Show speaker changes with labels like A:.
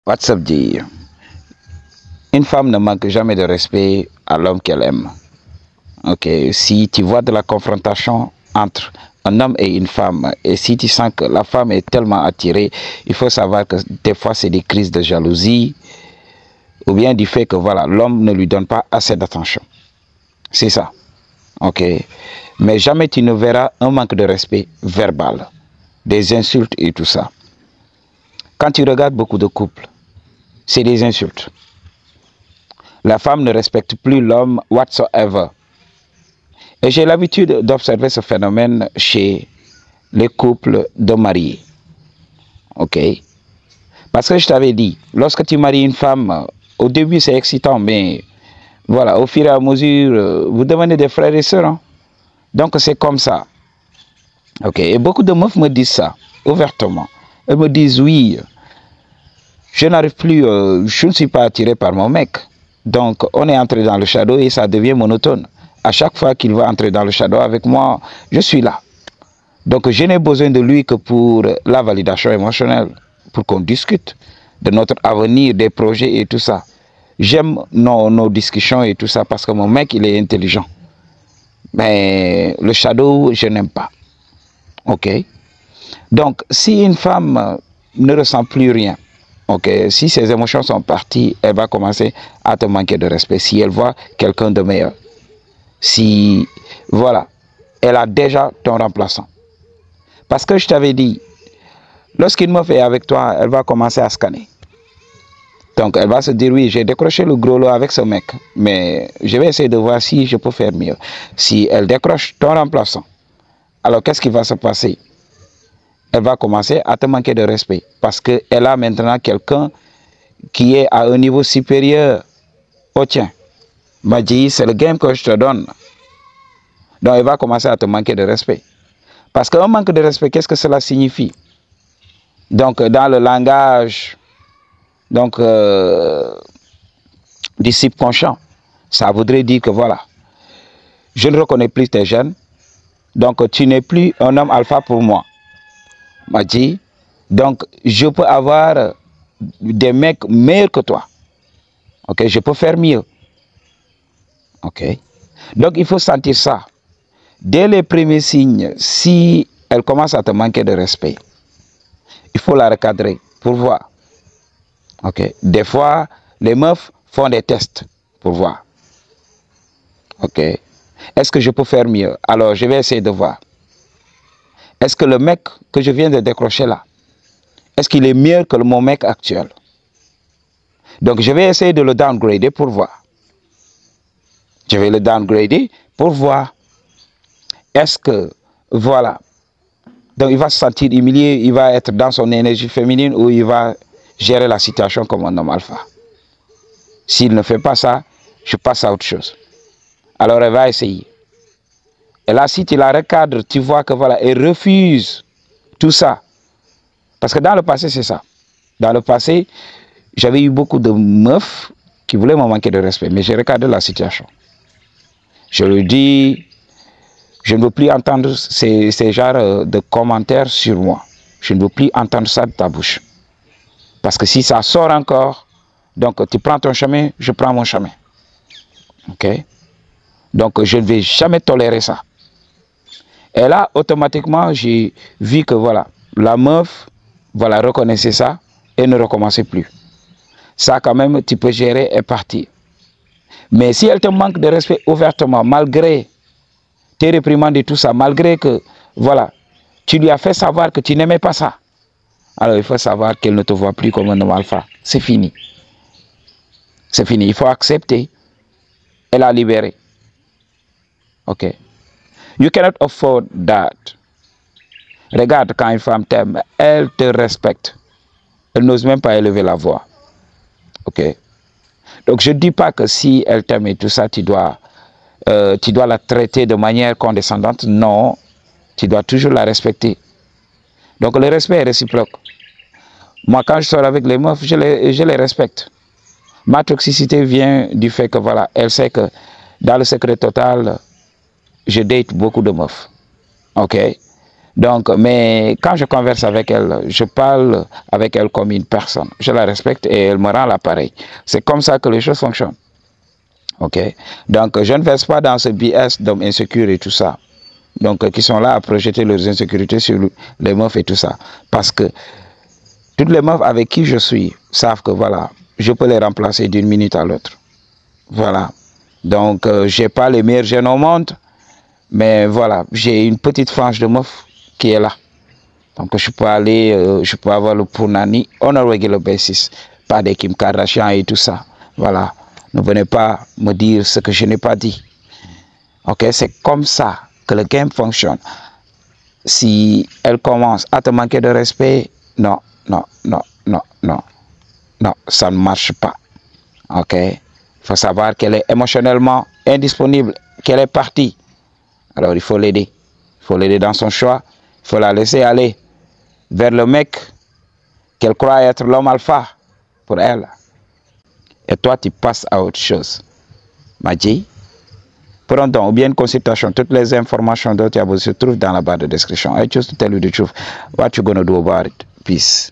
A: WhatsApp dit, une femme ne manque jamais de respect à l'homme qu'elle aime. Ok, si tu vois de la confrontation entre un homme et une femme, et si tu sens que la femme est tellement attirée, il faut savoir que des fois c'est des crises de jalousie, ou bien du fait que voilà, l'homme ne lui donne pas assez d'attention. C'est ça. Ok. Mais jamais tu ne verras un manque de respect verbal, des insultes et tout ça. Quand tu regardes beaucoup de couples, c'est des insultes. La femme ne respecte plus l'homme whatsoever. Et j'ai l'habitude d'observer ce phénomène chez les couples de mariés. Ok? Parce que je t'avais dit, lorsque tu maries une femme, au début c'est excitant, mais voilà, au fur et à mesure, vous devenez des frères et sœurs. Hein? Donc c'est comme ça. Ok? Et beaucoup de meufs me disent ça, ouvertement. Elles me disent, oui, je n'arrive plus, je ne suis pas attiré par mon mec. Donc on est entré dans le shadow et ça devient monotone. À chaque fois qu'il va entrer dans le shadow avec moi, je suis là. Donc je n'ai besoin de lui que pour la validation émotionnelle, pour qu'on discute de notre avenir, des projets et tout ça. J'aime nos discussions et tout ça parce que mon mec, il est intelligent. Mais le shadow, je n'aime pas. Ok? Donc si une femme ne ressent plus rien, ok, si ses émotions sont parties, elle va commencer à te manquer de respect si elle voit quelqu'un de meilleur. Si, voilà, elle a déjà ton remplaçant. Parce que je t'avais dit, lorsqu'une meuf est avec toi, elle va commencer à scanner. Donc, elle va se dire, oui, j'ai décroché le gros lot avec ce mec, mais je vais essayer de voir si je peux faire mieux. Si elle décroche ton remplaçant, alors qu'est-ce qui va se passer? Elle va commencer à te manquer de respect parce qu'elle a maintenant quelqu'un qui est à un niveau supérieur au tien. M'a dit, c'est le game que je te donne. Donc, elle va commencer à te manquer de respect. Parce qu'un manque de respect, qu'est-ce que cela signifie? Donc, dans le langage du subconscient, ça voudrait dire que voilà, je ne reconnais plus tes gènes, donc tu n'es plus un homme alpha pour moi. M'a dit, donc je peux avoir des mecs meilleurs que toi. Ok, je peux faire mieux. Ok, donc il faut sentir ça. Dès les premiers signes, si elle commence à te manquer de respect, il faut la recadrer pour voir. Ok. Des fois, les meufs font des tests pour voir. Ok. Est-ce que je peux faire mieux? Alors, je vais essayer de voir. Est-ce que le mec que je viens de décrocher là, est-ce qu'il est mieux que mon mec actuel? Donc, je vais essayer de le downgrader pour voir. Je vais le downgrader pour voir. Est-ce que, voilà. Donc, il va se sentir humilié, il va être dans son énergie féminine ou il va gérer la situation comme un homme alpha. S'il ne fait pas ça, je passe à autre chose. Alors, elle va essayer. Et là, si tu la recadres, tu vois que voilà, elle refuse tout ça. Parce que dans le passé, c'est ça. Dans le passé, j'avais eu beaucoup de meufs qui voulaient me manquer de respect, mais j'ai recadré la situation. Je lui dis, je ne veux plus entendre ces genres de commentaires sur moi. Je ne veux plus entendre ça de ta bouche. Parce que si ça sort encore, donc tu prends ton chemin, je prends mon chemin. Ok? Donc je ne vais jamais tolérer ça. Et là, automatiquement, j'ai vu que voilà, la meuf, voilà, reconnaissait ça et ne recommençait plus. Ça, quand même, tu peux gérer et partir. Mais si elle te manque de respect ouvertement, malgré tes réprimandes et tout ça, malgré que, voilà, tu lui as fait savoir que tu n'aimais pas ça, alors il faut savoir qu'elle ne te voit plus comme un homme alpha. C'est fini. C'est fini. Il faut accepter et la libérer. Ok? You cannot afford that. Regarde, quand une femme t'aime, elle te respecte. Elle n'ose même pas élever la voix. Ok? Donc je ne dis pas que si elle t'aime et tout ça, tu dois la traiter de manière condescendante. Non, tu dois toujours la respecter. Donc le respect est réciproque. Moi, quand je sors avec les meufs, je les respecte. Ma toxicité vient du fait que voilà, elle sait que dans le secret total, je date beaucoup de meufs. Ok? Donc, mais quand je converse avec elle, je parle avec elle comme une personne. Je la respecte et elle me rend l'appareil. C'est comme ça que les choses fonctionnent. Ok? Donc, je ne verse pas dans ce BS d'hommes insécures et tout ça. Donc, qui sont là à projeter leurs insécurités sur les meufs et tout ça. Parce que toutes les meufs avec qui je suis savent que voilà, je peux les remplacer d'une minute à l'autre. Voilà. Donc, je n'ai pas les meilleurs gènes au monde, mais voilà, j'ai une petite frange de meufs qui est là. Donc, je peux aller, je peux avoir le Punani on a regular basis, pas des Kim Kardashian et tout ça. Voilà. Ne venez pas me dire ce que je n'ai pas dit. Ok, c'est comme ça que le game fonctionne. Si elle commence à te manquer de respect, non, non, non, non, non, non, ça ne marche pas. Ok, il faut savoir qu'elle est émotionnellement indisponible, qu'elle est partie. Alors il faut l'aider. Il faut l'aider dans son choix. Il faut la laisser aller vers le mec qu'elle croit être l'homme alpha pour elle. Et toi, tu passes à autre chose. Madji, prends donc ou bien une consultation. Toutes les informations dont tu as besoin se trouvent dans la barre de description. I choose to tell you the truth. What you gonna do about it? Peace.